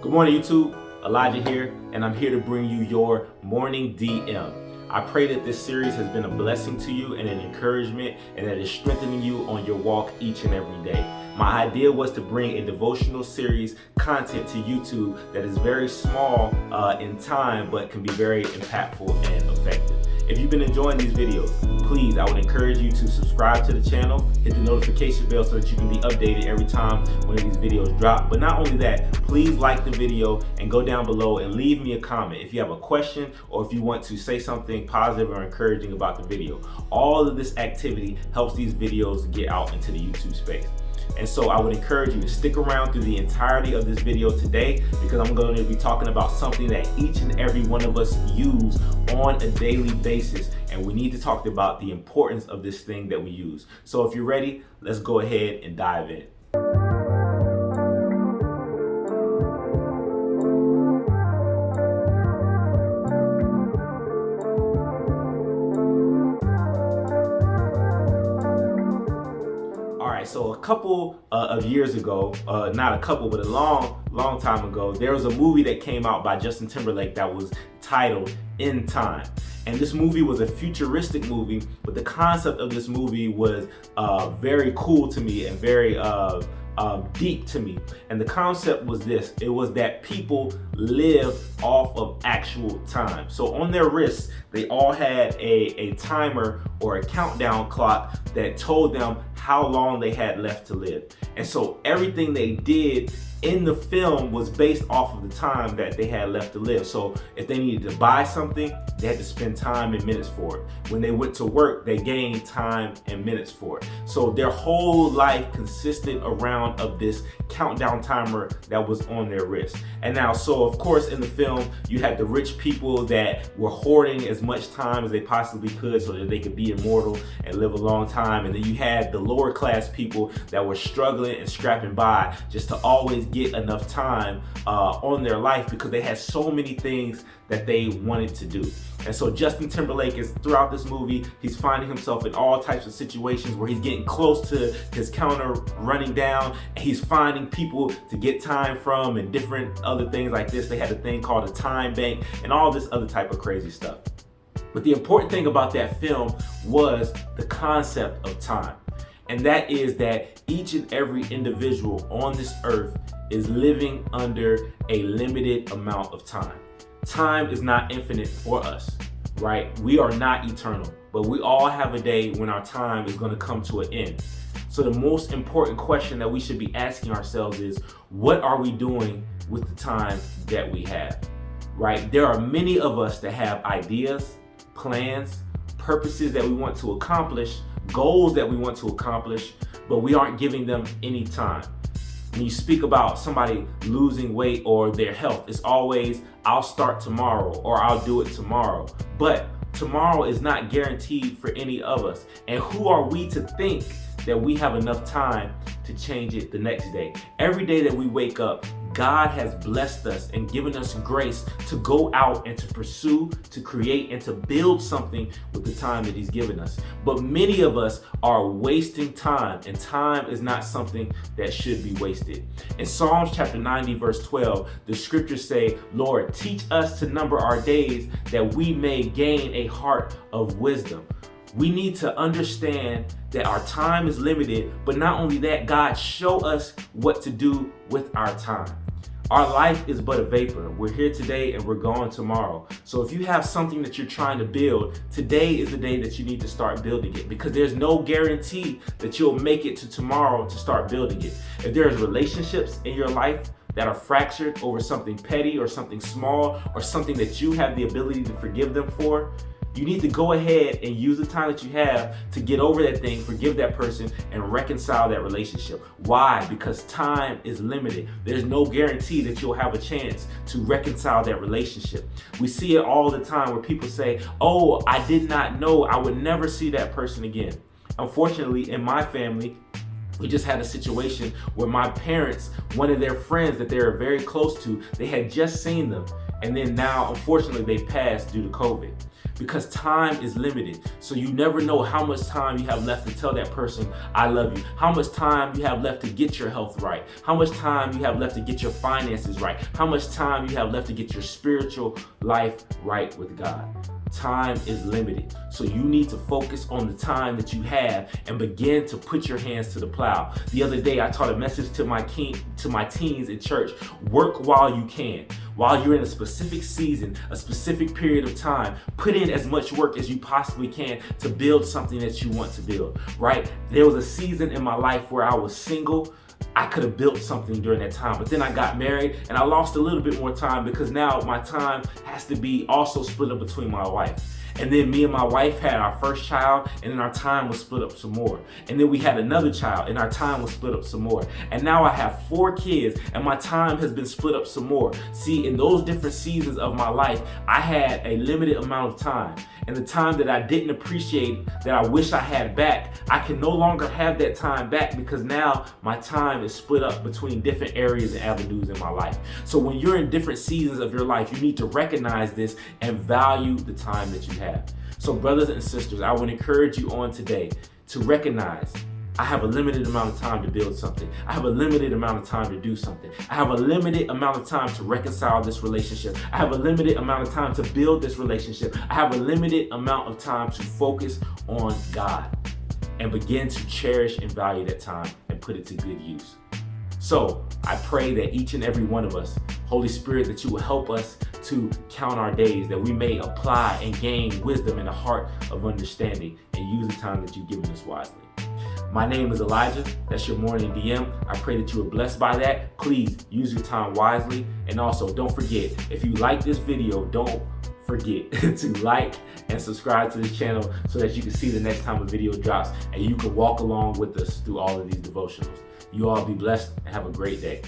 Good morning, YouTube. Elijah here, and I'm here to bring you your morning DM. I pray that this series has been a blessing to you and an encouragement, and that it's strengthening you on your walk each and every day. My idea was to bring a devotional series content to YouTube that is very small in time, but can be very impactful and effective. If you've been enjoying these videos, please, I would encourage you to subscribe to the channel, hit the notification bell so that you can be updated every time one of these videos drop. But not only that, please like the video and go down below and leave me a comment if you have a question or if you want to say something positive or encouraging about the video. All of this activity helps these videos get out into the YouTube space. And so I would encourage you to stick around through the entirety of this video today, because I'm going to be talking about something that each and every one of us use on a daily basis. And we need to talk about the importance of this thing that we use. So if you're ready, let's go ahead and dive in. So a couple of years ago, not a couple, but a long time ago, there was a movie that came out by Justin Timberlake that was titled In Time. And this movie was a futuristic movie, but the concept of this movie was very cool to me and very deep to me. And the concept was this: it was that people live off of actual time. So on their wrists, they all had a timer or a countdown clock that told them how long they had left to live. And so everything they did in the film was based off of the time that they had left to live. So if they needed to buy something, they had to spend time and minutes for it. When they went to work, they gained time and minutes for it. So their whole life consisted around of this countdown timer that was on their wrist. And now, so of course in the film, you had the rich people that were hoarding as much time as they possibly could so that they could be immortal and live a long time. And then you had the lower class people that were struggling and scrapping by just to always get enough time on their life, because they had so many things that they wanted to do. And so Justin Timberlake is, throughout this movie, he's finding himself in all types of situations where he's getting close to his counter running down, and he's finding people to get time from and different other things like this. They had a thing called a time bank and all this other type of crazy stuff. But the important thing about that film was the concept of time. And that is that each and every individual on this earth is living under a limited amount of time. Time is not infinite for us, right? We are not eternal, but we all have a day when our time is going to come to an end. So the most important question that we should be asking ourselves is, what are we doing with the time that we have, right? There are many of us that have ideas, plans, purposes that we want to accomplish, goals that we want to accomplish, but we aren't giving them any time. When you speak about somebody losing weight or their health, it's always, I'll start tomorrow or I'll do it tomorrow. But tomorrow is not guaranteed for any of us. And who are we to think that we have enough time to change it the next day? Every day that we wake up, God has blessed us and given us grace to go out and to pursue, to create, and to build something with the time that He's given us. But many of us are wasting time, and time is not something that should be wasted. In Psalms chapter 90, verse 12, the scriptures say, Lord, teach us to number our days that we may gain a heart of wisdom. We need to understand that our time is limited, but not only that, God, show us what to do with our time. Our life is but a vapor. We're here today and we're gone tomorrow. So if you have something that you're trying to build, today is the day that you need to start building it, because there's no guarantee that you'll make it to tomorrow to start building it. If there's relationships in your life that are fractured over something petty or something small or something that you have the ability to forgive them for, you need to go ahead and use the time that you have to get over that thing, forgive that person, and reconcile that relationship. Why? Because time is limited. There's no guarantee that you'll have a chance to reconcile that relationship. We see it all the time where people say, oh, I did not know, I would never see that person again. Unfortunately, in my family, we just had a situation where my parents, one of their friends that they were very close to, they had just seen them. And then now, unfortunately, they passed due to COVID. because time is limited. So you never know how much time you have left to tell that person, I love you. How much time you have left to get your health right. How much time you have left to get your finances right. How much time you have left to get your spiritual life right with God. Time is limited. So you need to focus on the time that you have and begin to put your hands to the plow. The other day, I taught a message to my teens in church. Work while you can. While you're in a specific season, a specific period of time, put in as much work as you possibly can to build something that you want to build, right? There was a season in my life where I was single. I could have built something during that time, but then I got married and I lost a little bit more time because now my time has to be also split up between my wife. And then me and my wife had our first child, and then our time was split up some more. And then we had another child, and our time was split up some more. And now I have 4 kids, and my time has been split up some more. See, in those different seasons of my life, I had a limited amount of time. And the time that I didn't appreciate, that I wish I had back, I can no longer have that time back because now my time is split up between different areas and avenues in my life. So when you're in different seasons of your life, you need to recognize this and value the time that you have. So brothers and sisters, I would encourage you on today to recognize I have a limited amount of time to build something. I have a limited amount of time to do something. I have a limited amount of time to reconcile this relationship. I have a limited amount of time to build this relationship. I have a limited amount of time to focus on God and begin to cherish and value that time and put it to good use. So I pray that each and every one of us, Holy Spirit, that you will help us to count our days, that we may apply and gain wisdom and a heart of understanding and use the time that you've given us wisely. My name is Elijah. That's your morning DM. I pray that you were blessed by that. Please use your time wisely. And also, don't forget, if you like this video, don't forget to like and subscribe to this channel so that you can see the next time a video drops and you can walk along with us through all of these devotionals. You all be blessed and have a great day.